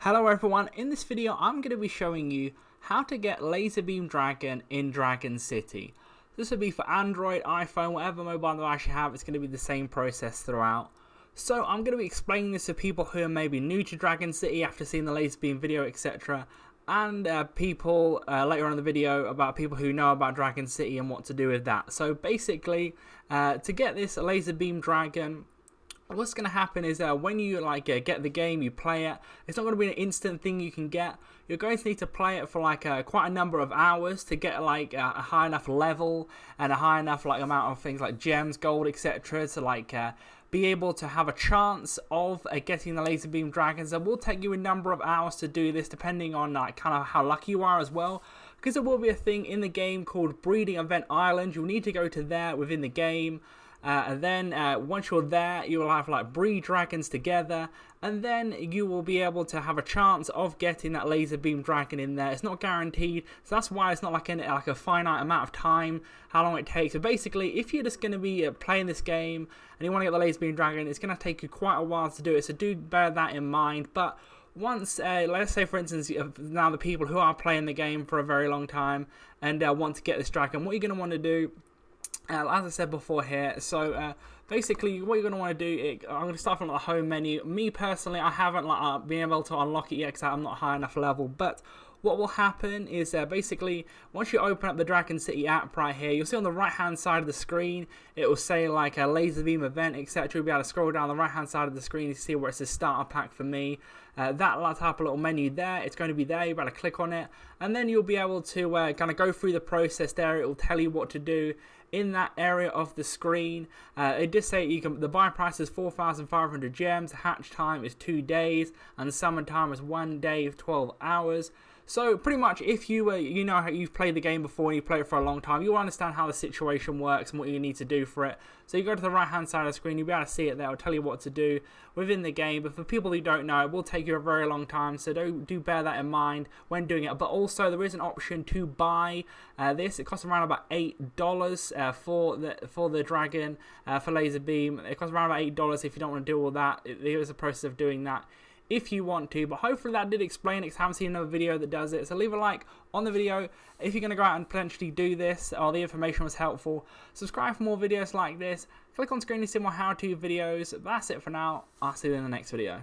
Hello everyone, in this video I'm going to be showing you how to get LazarBeam Dragon in Dragon City. This will be for Android, iPhone, whatever mobile device you have, it's going to be the same process throughout. So I'm going to be explaining this to people who are maybe new to Dragon City after seeing the LazarBeam video, etc. And people later on in the video about people who know about Dragon City and what to do with that. So basically, to get this LazarBeam Dragon, what's going to happen is when you get the game, you play it, it's not going to be an instant thing you can get. You're going to need to play it for quite a number of hours to get a high enough level and a high enough amount of things like gems, gold, etc. to be able to have a chance of getting the LazarBeam Dragons. It will take you a number of hours to do this, depending on kind of how lucky you are as well, because there will be a thing in the game called Breeding Event Island. You'll need to go to there within the game. And then once you're there, you will have breed dragons together, and then you will be able to have a chance of getting that LazarBeam Dragon in there. It's not guaranteed, so that's why it's not like a finite amount of time, how long it takes. So basically, if you're just going to be playing this game and you want to get the LazarBeam Dragon, it's going to take you quite a while to do it, so do bear that in mind. But once, let's say for instance, now the people who are playing the game for a very long time and want to get this dragon, what you're going to want to do, as I said before here, so basically what you're going to want to do, I'm going to start from the home menu. Me personally, I haven't been able to unlock it yet because I'm not high enough level, but what will happen is basically once you open up the Dragon City app right here, you'll see on the right hand side of the screen it will say a LazarBeam event, etc. You'll be able to scroll down the right hand side of the screen to see where it says starter pack for me. That type of little menu there, it's going to be there. You'll be able to click on it, and then you'll be able to kind of go through the process there. It will tell you what to do in that area of the screen. It does say the buy price is 4,500 gems, hatch time is 2 days, and summon time is 1 day of 12 hours. So pretty much, if you you know how you've played the game before and you played it for a long time, you'll understand how the situation works and what you need to do for it. So you go to the right hand side of the screen, you'll be able to see it there. It'll tell you what to do within the game. But for people who don't know, it will take you a very long time, so do bear that in mind when doing it. But also there is an option to buy this. It costs around about $8 for the dragon, for LazarBeam. It costs around about $8 if you don't want to do all that. There is a process of doing that if you want to, but hopefully that did explain it, because I haven't seen another video that does it. So leave a like on the video if you're going to go out and potentially do this, or the information was helpful. Subscribe for more videos like this. Click on screen to see more how-to videos. That's it for now. I'll see you in the next video.